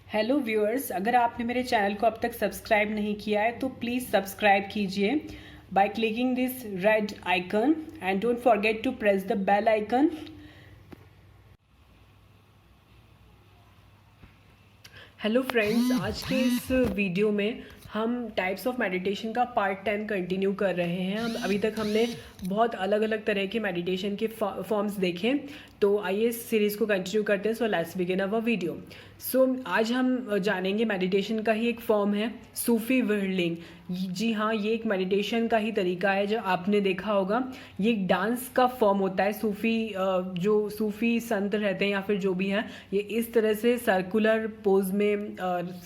Hello viewers, अगर आपने मेरे चैनल को अब तक सब्सक्राइब नहीं किया है तो प्लीज़ सब्सक्राइब कीजिए by clicking this red icon and don't forget to press the bell icon. Hello friends, आज के इस वीडियो में हम टाइप्स ऑफ मेडिटेशन का पार्ट 10 कंटिन्यू कर रहे हैं। हम अभी तक हमने बहुत अलग अलग तरह के मेडिटेशन के फॉर्म्स देखे, तो आइए इस सीरीज़ को कंटिन्यू करते हैं। So let's begin our video. So आज हम जानेंगे मेडिटेशन का ही एक फॉर्म है सूफी व्हिर्लिंग। जी हाँ, ये एक मेडिटेशन का ही तरीका है जो आपने देखा होगा। ये एक डांस का फॉर्म होता है। जो सूफी संत रहते हैं या फिर जो भी हैं, ये इस तरह से सर्कुलर पोज में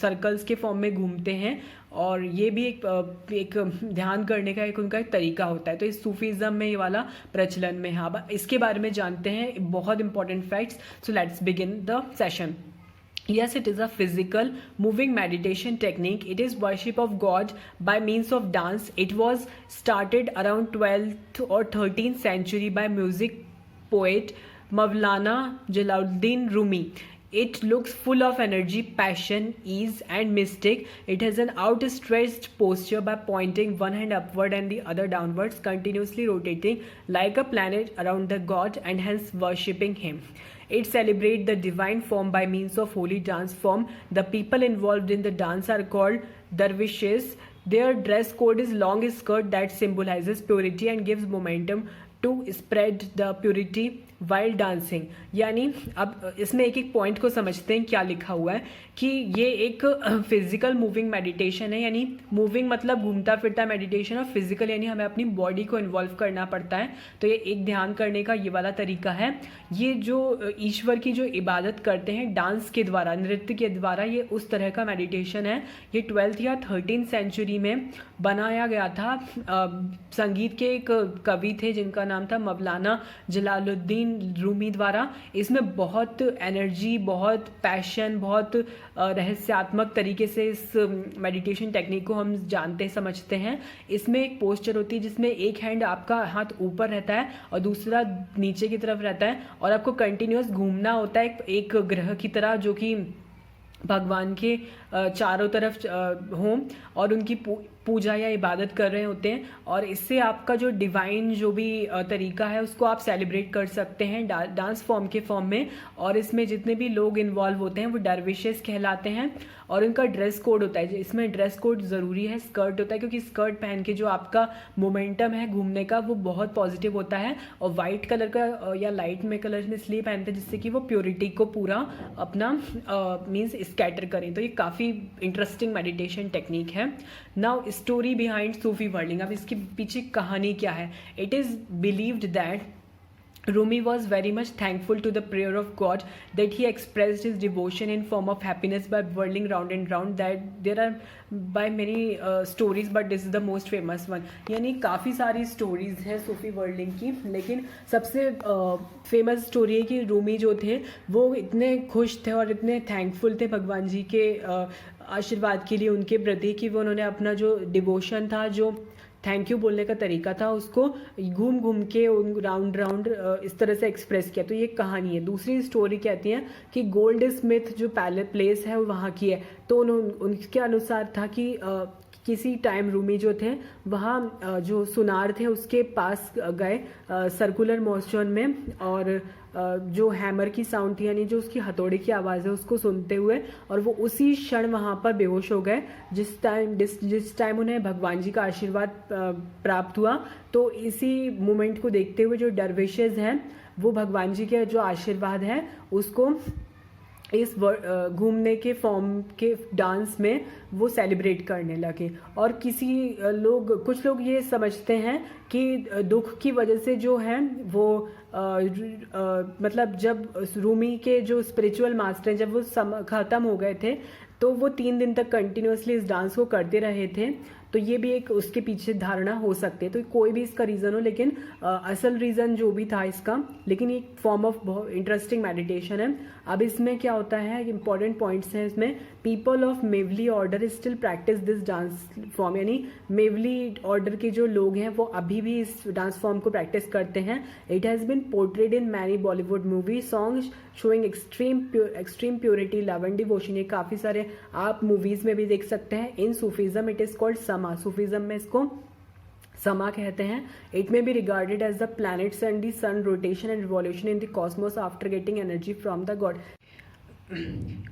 सर्कल्स के फॉर्म में घूमते हैं, और ये भी एक ध्यान करने का उनका एक तरीका होता है। तो इस सूफीज़म में ये वाला प्रचलन में है। अब इसके बारे में जानते हैं बहुत important facts. So let's begin the session. Yes, it is a physical moving meditation technique. It is worship of God by means of dance. It was started around 12th or 13th century by music poet Mawlana Jalaluddin Rumi. It looks full of energy, passion, ease and mystic. It has an outstretched posture by pointing one hand upward and the other downwards, continuously rotating like a planet around the god and hence worshipping him. It celebrates the divine form by means of holy dance form. The people involved in the dance are called dervishes. Their dress code is long skirt that symbolizes purity and gives momentum to spread the purity while dancing. यानी अब इसमें एक एक point को समझते हैं क्या लिखा हुआ है कि ये एक फिजिकल मूविंग मेडिटेशन है। यानी मूविंग मतलब घूमता फिरता मेडिटेशन, और फिजिकल यानी हमें अपनी बॉडी को इन्वॉल्व करना पड़ता है। तो ये एक ध्यान करने का ये वाला तरीका है। ये जो ईश्वर की जो इबादत करते हैं डांस के द्वारा, नृत्य के द्वारा, ये उस तरह का मेडिटेशन है। ये 12th या 13th सेंचुरी में बनाया गया था। संगीत के एक कवि थे जिनका नाम था मौलाना जलालुद्दीन रूमी द्वारा। इसमें बहुत एनर्जी, बहुत पैशन, बहुत रहस्यात्मक तरीके से इस मेडिटेशन टेक्निक को हम जानते समझते हैं। इसमें एक पोस्चर होती है जिसमें एक हैंड आपका हाथ ऊपर रहता है और दूसरा नीचे की तरफ रहता है, और आपको कंटिन्यूअस घूमना होता है एक ग्रह की तरह जो कि भगवान के चारों तरफ हों और उनकी पूजा या इबादत कर रहे होते हैं। और इससे आपका जो डिवाइन जो भी तरीका है उसको आप सेलिब्रेट कर सकते हैं डांस फॉर्म के फॉर्म में। और इसमें जितने भी लोग इन्वॉल्व होते हैं वो डरविशेस कहलाते हैं, और उनका ड्रेस कोड होता है। इसमें ड्रेस कोड ज़रूरी है, स्कर्ट होता है, क्योंकि स्कर्ट पहन के जो आपका मोमेंटम है घूमने का वो बहुत पॉजिटिव होता है। और वाइट कलर का या लाइट में कलर में इसलिए पहनते हैं जिससे कि वो प्योरिटी को पूरा अपना मीन्स स्कैटर करें। तो ये काफ़ी इंटरेस्टिंग मेडिटेशन टेक्निक है। नाउ स्टोरी बिहाइंड सूफी व्हिर्लिंग। अब इसके पीछे कहानी क्या है? It is believed that Rumi was very much thankful to the prayer of God that he expressed his devotion in form of happiness by whirling round and round. That there are by many stories, but this is the most famous one. यानी काफ़ी सारी stories हैं सूफी व्हिर्लिंग की, लेकिन सबसे famous story है कि रूमी जो थे वो इतने खुश थे और इतने थैंकफुल थे भगवान जी के आशीर्वाद के लिए उनके प्रति, कि वो उन्होंने अपना जो डिवोशन था, जो थैंक यू बोलने का तरीका था, उसको घूम घूम के राउंड राउंड इस तरह से एक्सप्रेस किया। तो ये कहानी है। दूसरी स्टोरी कहती है कि गोल्ड स्मिथ जो प्लेस है वहाँ की है। तो उनके अनुसार था कि किसी टाइम रूमी जो थे वहाँ जो सुनार थे उसके पास गए सर्कुलर मोशन में, और जो हैमर की साउंड थी यानी जो उसकी हथौड़े की आवाज़ है उसको सुनते हुए, और वो उसी क्षण वहाँ पर बेहोश हो गए जिस टाइम उन्हें भगवान जी का आशीर्वाद प्राप्त हुआ। तो इसी मोमेंट को देखते हुए जो डरविशेस हैं वो भगवान जी के जो आशीर्वाद है उसको इस घूमने के फॉर्म के डांस में वो सेलिब्रेट करने लगे। और कुछ लोग ये समझते हैं कि दुख की वजह से जो है वो मतलब जब रूमी के जो स्पिरिचुअल मास्टर हैं जब वो ख़त्म हो गए थे तो वो 3 दिन तक कंटिन्यूसली इस डांस को करते रहे थे। तो ये भी एक उसके पीछे धारणा हो सकती है। तो कोई भी इसका रीज़न हो, लेकिन असल रीज़न जो भी था इसका, लेकिन ये फॉर्म ऑफ बहुत इंटरेस्टिंग मेडिटेशन है। अब इसमें क्या होता है, इंपॉर्टेंट पॉइंट्स हैं इसमें। People of Mevlevi order still practice this dance form, यानी मेवली ऑर्डर के जो लोग हैं वो अभी भी इस डांस फॉर्म को प्रैक्टिस करते हैं। It has been portrayed in many Bollywood movie songs showing extreme purity love and devotion. ये काफ़ी सारे आप मूवीज़ में भी देख सकते हैं। In Sufism it is called समा, सूफीज़म में इसको समा कहते हैं। It may be regarded as the planets and the sun rotation and revolution in the cosmos after getting energy from the God.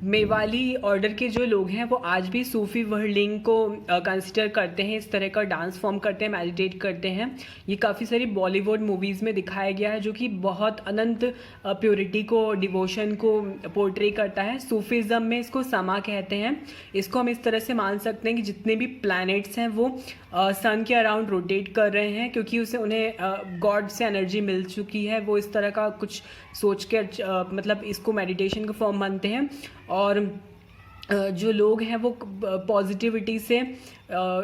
Mevlevi order के जो लोग हैं वो आज भी सूफी वर्लिंग को कंसिडर करते हैं, इस तरह का डांस फॉर्म करते हैं, मेडिटेट करते हैं। ये काफ़ी सारी बॉलीवुड मूवीज़ में दिखाया गया है जो कि बहुत अनंत प्योरिटी को, डिवोशन को पोर्ट्रे करता है। सूफीज़म में इसको समा कहते हैं। इसको हम इस तरह से मान सकते हैं कि जितने भी प्लैनेट्स हैं वो सन के अराउंड रोटेट कर रहे हैं, क्योंकि उन्हें गॉड से एनर्जी मिल चुकी है। वो इस तरह का कुछ सोच के मतलब इसको मेडिटेशन का फॉर्म मानते हैं। और जो लोग हैं वो पॉजिटिविटी से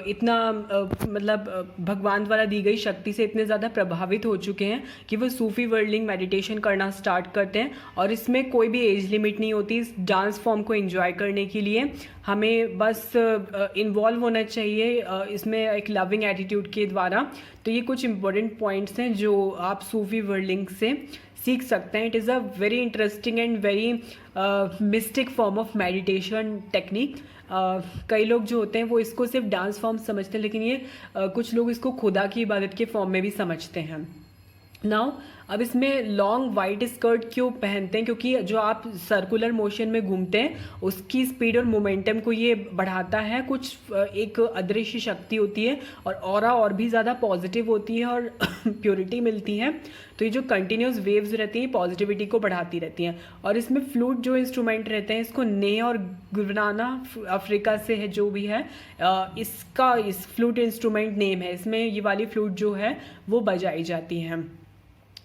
इतना मतलब भगवान द्वारा दी गई शक्ति से इतने ज़्यादा प्रभावित हो चुके हैं कि वो सूफी वर्लिंग मेडिटेशन करना स्टार्ट करते हैं। और इसमें कोई भी एज लिमिट नहीं होती। इस डांस फॉर्म को एंजॉय करने के लिए हमें बस इन्वॉल्व होना चाहिए इसमें एक लविंग एटीट्यूड के द्वारा। तो ये कुछ इंपॉर्टेंट पॉइंट्स हैं जो आप सूफी वर्लिंग से सीख सकते हैं। It is a very interesting and very mistake form of meditation technique. कई लोग जो होते हैं वो इसको सिर्फ डांस फॉर्म समझते हैं, लेकिन ये कुछ लोग इसको खुदा की इबादत के फॉर्म में भी समझते हैं। नाउ अब इसमें लॉन्ग वाइट स्कर्ट क्यों पहनते हैं, क्योंकि जो आप सर्कुलर मोशन में घूमते हैं उसकी स्पीड और मोमेंटम को ये बढ़ाता है। कुछ एक अदृश्य शक्ति होती है और ऑरा और भी ज़्यादा पॉजिटिव होती है और प्योरिटी मिलती है। तो ये जो कंटिन्यूस वेव्स रहती हैं पॉजिटिविटी को बढ़ाती रहती हैं। और इसमें फ्लूट जो इंस्ट्रूमेंट रहते हैं, इसको ने और गुरनाना अफ्रीका से है जो भी है, इस फ्लूट इंस्ट्रूमेंट नेम है। इसमें ये वाली फ्लूट जो है वो बजाई जाती है।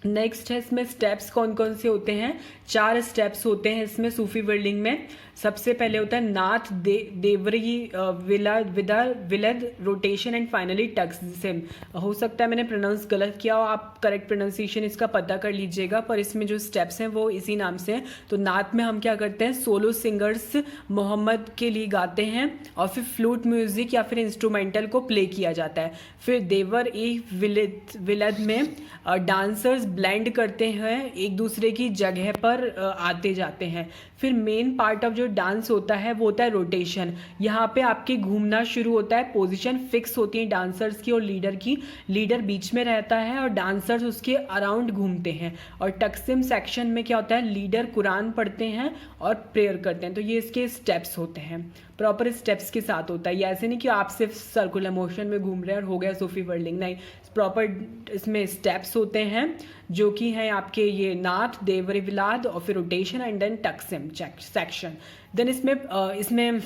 नेक्स्ट है इसमें स्टेप्स कौन कौन से होते हैं। 4 स्टेप्स होते हैं इसमें सूफी वर्लिंग में। सबसे पहले होता है नाथ देवरी विलद रोटेशन एंड फाइनली टक्सिम। हो सकता है मैंने प्रोनाउंस गलत किया हो, आप करेक्ट प्रोनाउंसिएशन इसका पता कर लीजिएगा, पर इसमें जो स्टेप्स हैं वो इसी नाम से हैं। तो नाथ में हम क्या करते हैं, सोलो सिंगर्स मोहम्मद के लिए गाते हैं और फिर फ्लूट म्यूजिक या फिर इंस्ट्रूमेंटल को प्ले किया जाता है। फिर देवर विलद में डांसर्स ब्लेंड करते हैं, एक दूसरे की जगह पर आते जाते हैं। फिर मेन पार्ट ऑफ जो डांस होता है वो होता है रोटेशन। यहाँ पे आपके घूमना शुरू होता है, पोजीशन फिक्स होती है डांसर्स की और लीडर की। लीडर बीच में रहता है और डांसर्स उसके अराउंड घूमते हैं। और टक्सिम सेक्शन में क्या होता है, लीडर कुरान पढ़ते हैं और प्रेयर करते हैं। तो ये इसके स्टेप्स होते हैं, प्रॉपर स्टेप्स के साथ होता है। ये ऐसे नहीं कि आप सिर्फ सर्कुलर मोशन में घूम रहे हैं और हो गया सूफी वर्लिंग, नहीं, प्रॉपर इसमें स्टेप्स होते हैं जो कि हैं आपके ये नाथ देवरी विलाद और फिर rotation and then taksim section. Then इसमें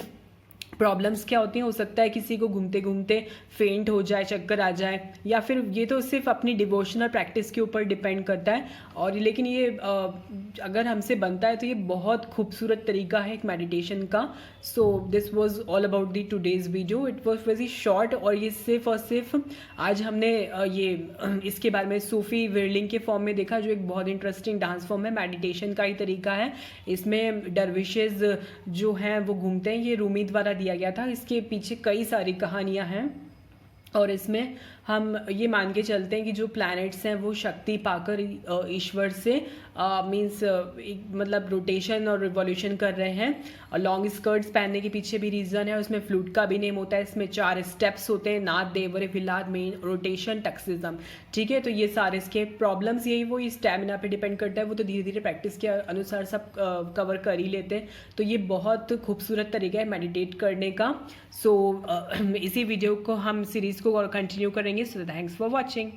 प्रॉब्लम्स क्या होती हैं, हो सकता है किसी को घूमते घूमते फेंट हो जाए, चक्कर आ जाए, या फिर ये तो सिर्फ अपनी डिवोशनल प्रैक्टिस के ऊपर डिपेंड करता है। और लेकिन ये अगर हमसे बनता है तो ये बहुत खूबसूरत तरीका है एक मेडिटेशन का। So this was all about the today's video. It was very short और ये सिर्फ और सिर्फ आज हमने ये इसके बारे में सूफी वर्लिंग के फॉर्म में देखा, जो एक बहुत इंटरेस्टिंग डांस फॉर्म है, मेडिटेशन का ही तरीका है। इसमें डरविशेज जो हैं वो घूमते हैं, ये रूमी द्वारा दिया गया था। इसके पीछे कई सारी कहानियां हैं और इसमें हम ये मान के चलते हैं कि जो प्लैनेट्स हैं वो शक्ति पाकर ईश्वर से मींस मतलब रोटेशन और रिवॉल्यूशन कर रहे हैं। और लॉन्ग स्कर्ट्स पहनने के पीछे भी रीज़न है। उसमें फ्लूट का भी नेम होता है। इसमें 4 स्टेप्स होते हैं, नाथ देवर विलाद मेन रोटेशन टक्सिज्म। ठीक है, तो ये सारे इसके प्रॉब्लम्स यही वो स्टैमिना पे डिपेंड करता है, वो तो धीरे धीरे प्रैक्टिस के अनुसार सब कवर कर ही लेते हैं। तो ये बहुत खूबसूरत तरीका है मेडिटेट करने का। सो इसी वीडियो को हम सीरीज़ को और कंटिन्यू करेंगे। So thanks for watching.